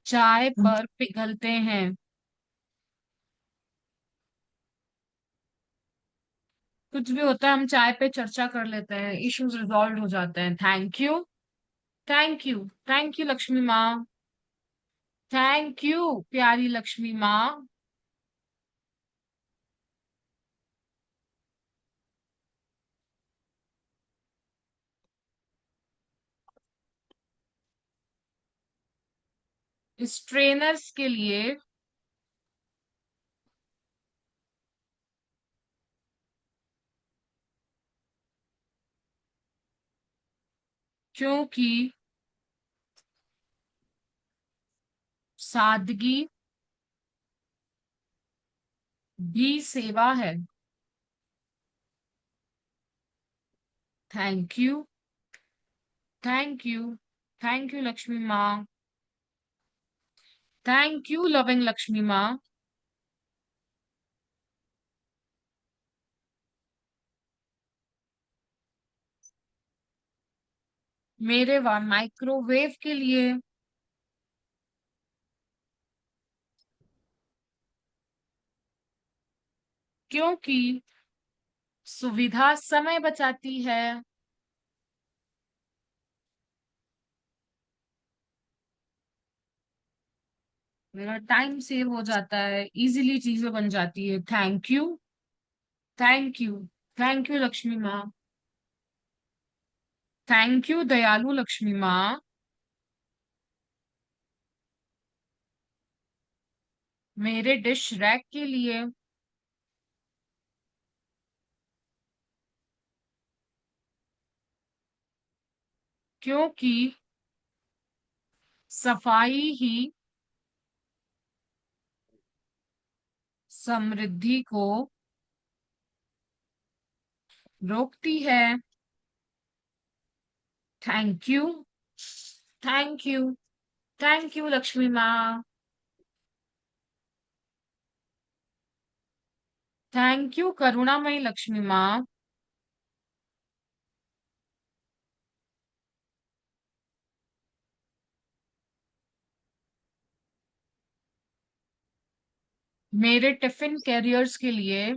चाय पर पिघलते हैं। कुछ भी होता है हम चाय पे चर्चा कर लेते हैं, इश्यूज रिजॉल्व हो जाते हैं। Thank you, thank you, thank you Lakshmi माँ। थैंक यू प्यारी लक्ष्मी माँ। इस ट्रेनर्स के लिए क्योंकि सादगी भी सेवा है। Thank you, thank you, thank you Lakshmi माँ। थैंक यू लविंग लक्ष्मी माँ। मेरे माइक्रोवेव के लिए क्योंकि सुविधा समय बचाती है। मेरा टाइम सेव हो जाता है, इजीली चीजें बन जाती है। Thank you, thank you, thank you Lakshmi माँ। थैंक यू दयालु लक्ष्मी माँ। मेरे डिश रैक के लिए, क्योंकि सफाई ही समृद्धि को रोकती है। Thank you, thank you, thank you Lakshmi माँ। थैंक यू करुणामयी लक्ष्मी माँ। मेरे टिफिन कैरियर्स के लिए,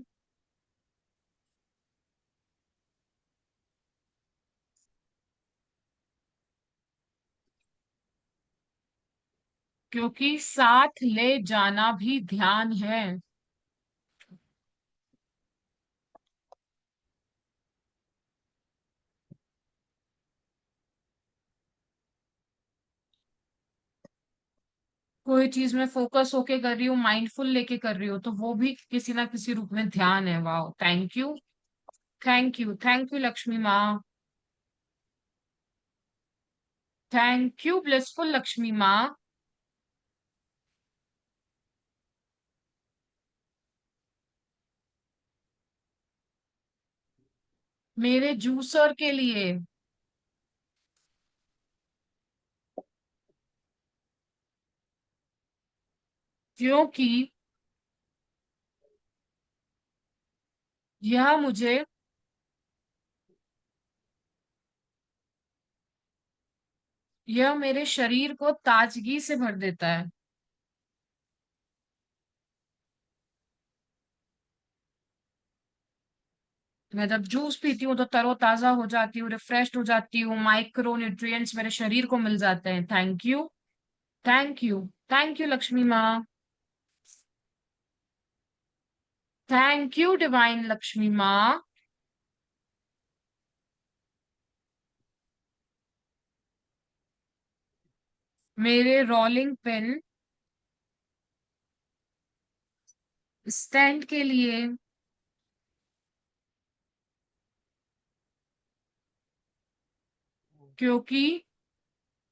क्योंकि साथ ले जाना भी ध्यान है। कोई चीज में फोकस होके कर रही हूँ, माइंडफुल लेके कर रही हूँ, तो वो भी किसी ना किसी रूप में ध्यान है। वाह, thank you, thank you, thank you Lakshmi माँ। थैंक यू ब्लिसफुल लक्ष्मी माँ। मेरे जूसर के लिए, क्योंकि यह मुझे यह मेरे शरीर को ताजगी से भर देता है। मैं जब जूस पीती हूँ तो तरोताजा हो जाती हूँ, रिफ्रेश हो जाती हूँ, माइक्रो न्यूट्रिएंट्स मेरे शरीर को मिल जाते हैं। Thank you, thank you, thank you Lakshmi माँ। थैंक यू डिवाइन लक्ष्मी माँ। मेरे रोलिंग पिन स्टैंड के लिए, क्योंकि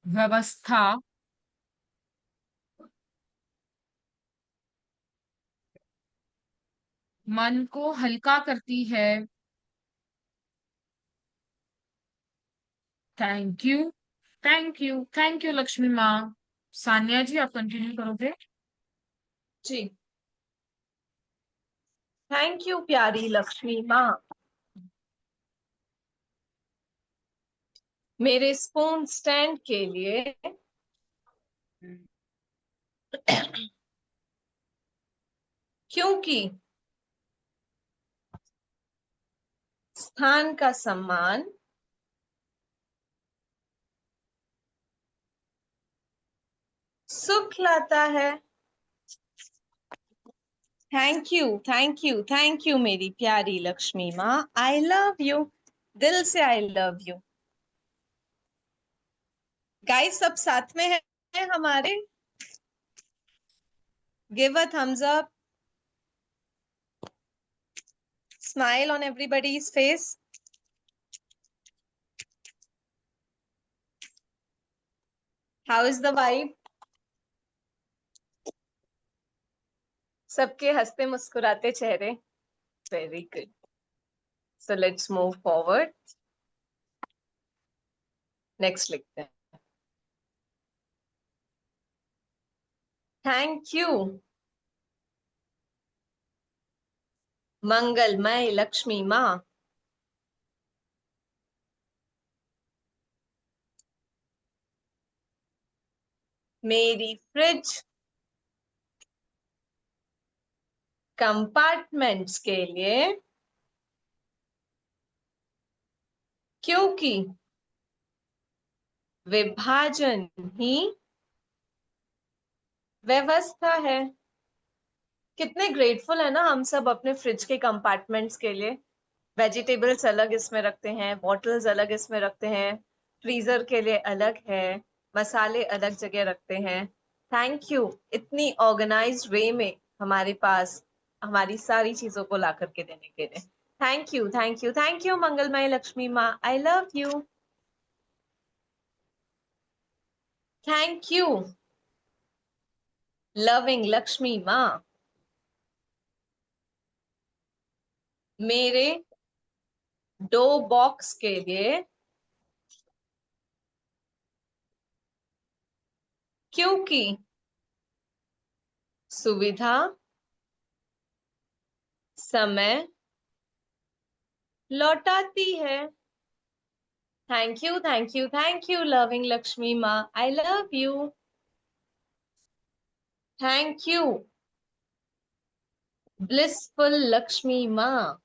व्यवस्था मन को हल्का करती है। Thank you, thank you, thank you Lakshmi माँ। सान्या जी, आप कंटिन्यू करोगे? जी, थैंक यू प्यारी लक्ष्मी माँ। मेरे स्पून स्टैंड के लिए, क्योंकि स्थान का सम्मान सुख लाता है। Thank you, thank you, thank you मेरी प्यारी लक्ष्मी माँ। आई लव यू, दिल से आई लव यू। गाइस सब साथ में है हमारे? Give a thumbs up, smile on everybody's face. How is the vibe? सबके हंसते मुस्कुराते चेहरे। Very good. So let's move forward. Next लिखते हैं। थैंक यू मंगलमय लक्ष्मी माँ। मेरी फ्रिज कंपार्टमेंट्स के लिए, क्योंकि विभाजन ही व्यवस्था है। कितने ग्रेटफुल है ना हम सब अपने फ्रिज के कंपार्टमेंट्स के लिए। वेजिटेबल्स अलग इसमें रखते हैं, बॉटल्स अलग इसमें रखते हैं, फ्रीजर के लिए अलग है, मसाले अलग जगह रखते हैं। थैंक यू इतनी ऑर्गेनाइज्ड वे में हमारे पास हमारी सारी चीजों को ला करके देने के लिए। Thank you, thank you, thank you मंगलमय लक्ष्मी माँ, I love you. Thank you loving Lakshmi माँ, मेरे डो बॉक्स के लिए, क्योंकि सुविधा समय लौटाती है। Thank you, thank you, thank you loving Lakshmi माँ, I love you. Thank you blissful Lakshmi माँ,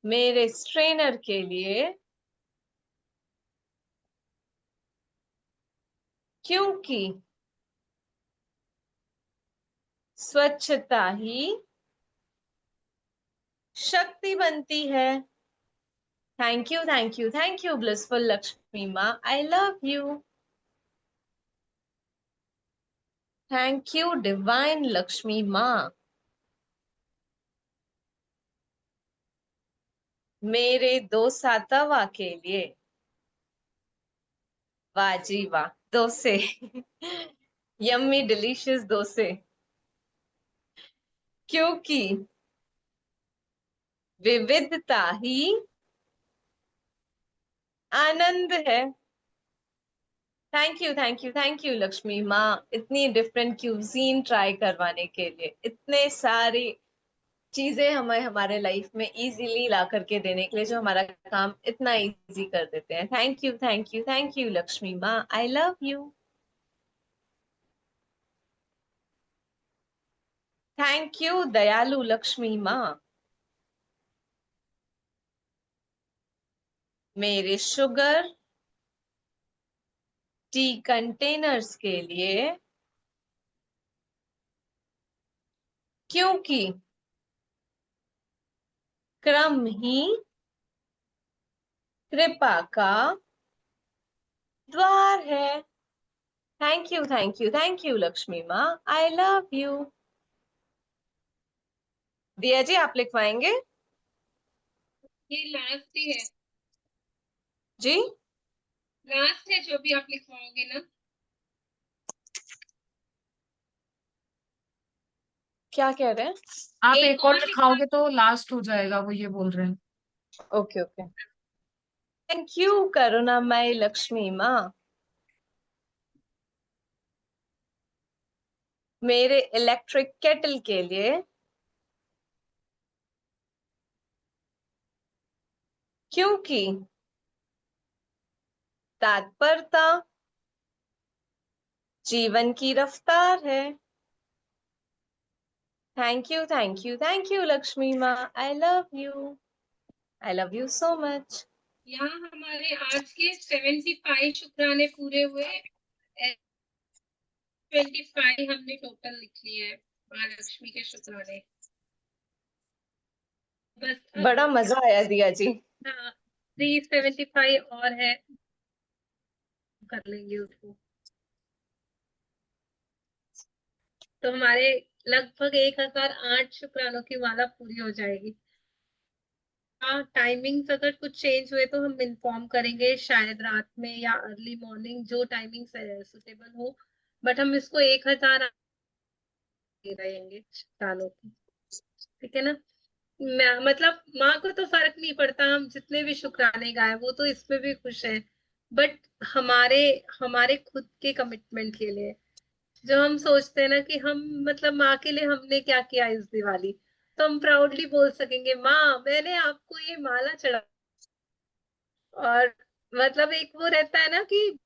मेरे स्ट्रेनर के लिए, क्योंकि स्वच्छता ही शक्ति बनती है। Thank you, thank you, thank you blissful Lakshmi माँ, I love you. Thank you divine Lakshmi माँ, मेरे दो सातवा के लिए, वाह जी वाह, डोसे यम्मी डिलीशियस डोसे, क्योंकि विविधता ही आनंद है। Thank you, thank you, thank you Lakshmi माँ, इतनी डिफरेंट क्यूजीन ट्राई करवाने के लिए, इतने सारी चीजें हमें हमारे लाइफ में इजीली ला करके देने के लिए, जो हमारा काम इतना इजी कर देते हैं। Thank you, thank you, thank you Lakshmi माँ, I love you. Thank you दयालु लक्ष्मी माँ, मेरे शुगर टी कंटेनर्स के लिए, क्योंकि क्रम ही कृपा का द्वार है। Thank you, thank you, thank you Lakshmi माँ, आई लव यू। दिया जी आप लिखवाएंगे ये लास्ट ही है, जी? लास्ट है जो भी आप लिखवाओगे ना। क्या कह रहे हैं? आप एक एक और और लिखवा। लिखाओगे तो लास्ट हो जाएगा, वो ये बोल रहे हैं। Okay okay. थैंक यू करुणामय लक्ष्मी माँ, मेरे इलेक्ट्रिक केटल के लिए, क्योंकि तत्परता जीवन की रफ्तार है। Thank you, thank you, thank you Lakshmi माँ, I love you, I love you so much. यहाँ हमारे आज के 75 शुक्राने पूरे हुए, 25 हमने टोटल लिख लिए हैं महालक्ष्मी के शुक्राने। बस अब बड़ा मजा आया दिया जी। हाँ 375 और है, कर लेंगे उसको। तो हमारे लगभग 1008 शुक्रानों की माला पूरी हो जाएगी। हाँ टाइमिंग्स अगर कुछ चेंज हुए तो हम इन्फॉर्म करेंगे, शायद रात में या अर्ली मॉर्निंग, जो टाइमिंग सुटेबल हो। बट हम इसको 1000 दे रहेंगे शुक्रानों की, ठीक है ना। मतलब माँ को तो फर्क नहीं पड़ता, हम जितने भी शुक्राने गाए वो तो इसमें भी खुश है। बट हमारे हमारे खुद के कमिटमेंट के लिए, जो हम सोचते हैं ना कि हम मतलब माँ के लिए हमने क्या किया इस दिवाली, तो हम प्राउडली बोल सकेंगे माँ मैंने आपको ये माला चढ़ा। और मतलब एक वो रहता है ना कि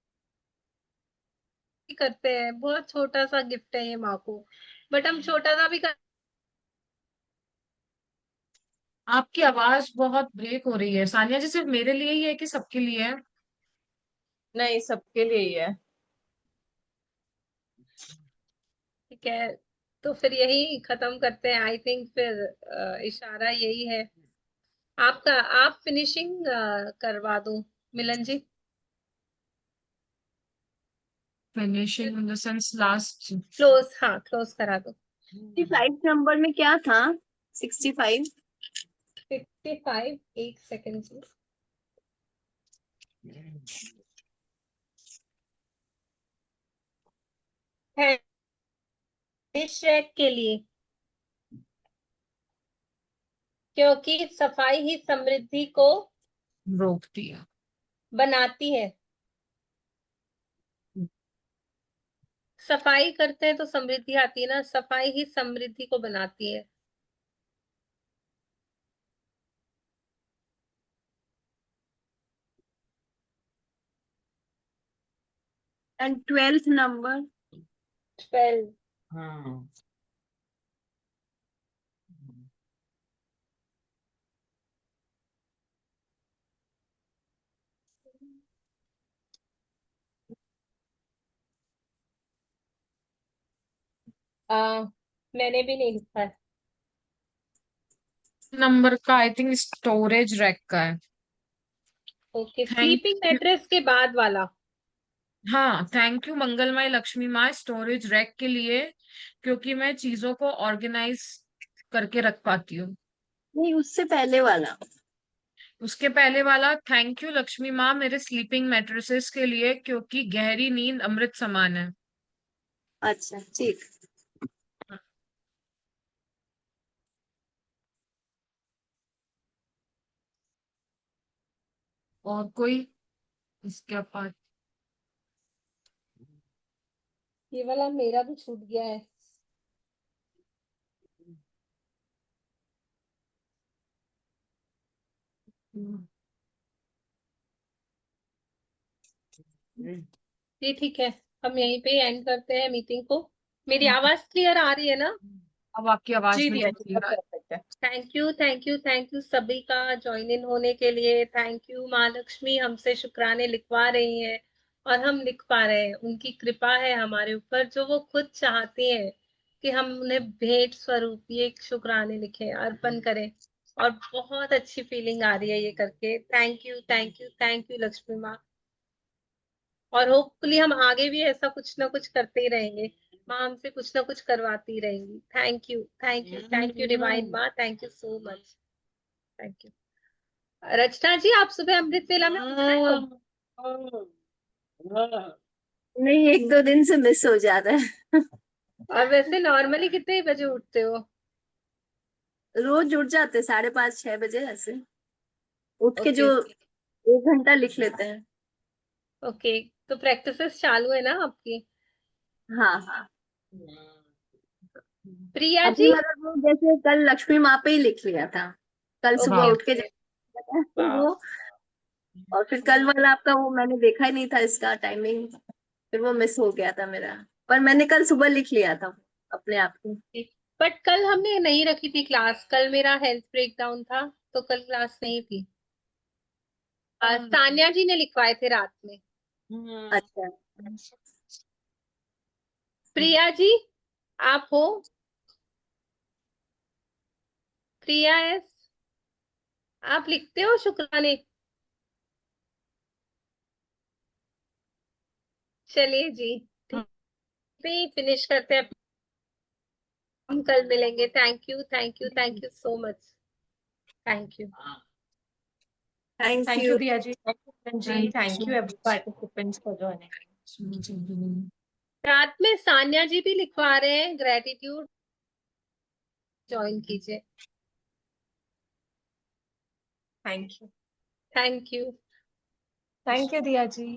करते हैं, बहुत छोटा सा गिफ्ट है ये माँ को, बट हम छोटा सा भी कर। आपकी आवाज बहुत ब्रेक हो रही है सानिया जी, सिर्फ मेरे लिए ही है कि सबके लिए है? नहीं सबके लिए ही है। ठीक है, तो फिर यही खत्म करते हैं आई थिंक, फिर इशारा यही है आपका। आप फिनिशिंग करवा दो Milan ji. Finishing in the sense last. Close, हाँ क्लोज करा दो। 65 नंबर में क्या था? 65। 55, एक सेकेंड जी। फिनिश रैक के लिए, क्योंकि सफाई ही समृद्धि को रोकती है। बनाती है। सफाई करते हैं तो समृद्धि आती है ना, सफाई ही समृद्धि को बनाती है। And 12th number. 12। मैंने भी नहीं लिखा है। नंबर का आई थिंक स्टोरेज रैक का है। Okay, thank sleeping you. Mattress के बाद वाला। हाँ, थैंक यू मंगलमय लक्ष्मी माँ स्टोरेज रैक के लिए, क्योंकि मैं चीजों को ऑर्गेनाइज करके रख पाती हूँ। नहीं, उससे पहले वाला। उसके पहले वाला, थैंक यू लक्ष्मी माँ मेरे स्लीपिंग मैट्रेसेस के लिए, क्योंकि गहरी नींद अमृत समान है। अच्छा, ठीक। और कोई इसके पास? ये वाला मेरा भी छूट गया है। जी ठीक है, हम यहीं पे एंड करते हैं मीटिंग को। मेरी आवाज क्लियर आ रही है ना? अब आपकी आवाज जी में रिया जो जी, सब परफेक्ट है। Thank you, thank you, thank you सभी का ज्वाइन इन होने के लिए। Thank you. माँ लक्ष्मी हमसे शुक्राने लिखवा रही हैं और हम लिख पा रहे हैं। उनकी कृपा है हमारे ऊपर, जो वो खुद चाहती हैं कि हम उन्हें भेंट स्वरूप ये शुक्राने लिखें, अर्पण करें। और बहुत अच्छी फीलिंग आ रही है ये करके। Thank you, thank you, thank you Lakshmi माँ। और होपफुली हम आगे भी ऐसा कुछ ना कुछ करते ही रहेंगे। माँ हमसे कुछ ना कुछ करवाती रहेंगी। Thank you, thank you, thank you divine माँ, thank you so much. Thank you. Rachna ji, आप सुबह अमृत वेला में उठ रहे हो? नहीं, 1-2 दिन से मिस हो जा रहा है। और वैसे नॉर्मली कितने बजे उठते हो? रोज उठ जाते 5:30-6 बजे ऐसे। उठ के ओके, जो 1 घंटा लिख लेते हैं। ओके। तो प्रैक्टिसेस चालू है ना आपकी? हाँ, हाँ। प्रिया अभी जी। मतलब वो जैसे कल लक्ष्मी माँ पे ही लिख लिया था। कल सुबह ओके, उठ के ओके। जैसे वाह। वो। और फिर कल वाला आपका वो मैंने देखा ही नहीं था इसका टाइमिंग। फिर वो मिस हो गया था मेरा। पर मैंने कल सुबह लिख लिया था अपने आप को। बट कल हमने नहीं रखी थी क्लास, कल मेरा हेल्थ ब्रेकडाउन था, तो कल क्लास नहीं थी। सान्या जी ने लिखवाए थे रात में। अच्छा। प्रिया जी, आप हो? प्रिया एस, आप लिखते हो शुक्राने? चलिए जी, फिनिश करते हैं। हम कल मिलेंगे। Thank you, thank you, thank you so much. Thank you. Thank thank you you. Riya ji, thank you ji, thank you every participants for joining. रात में सान्या जी भी लिखवा रहे हैं ग्रेटिट्यूड, ज्वाइन कीजिए। Thank you. Thank you. Thank you Riya ji.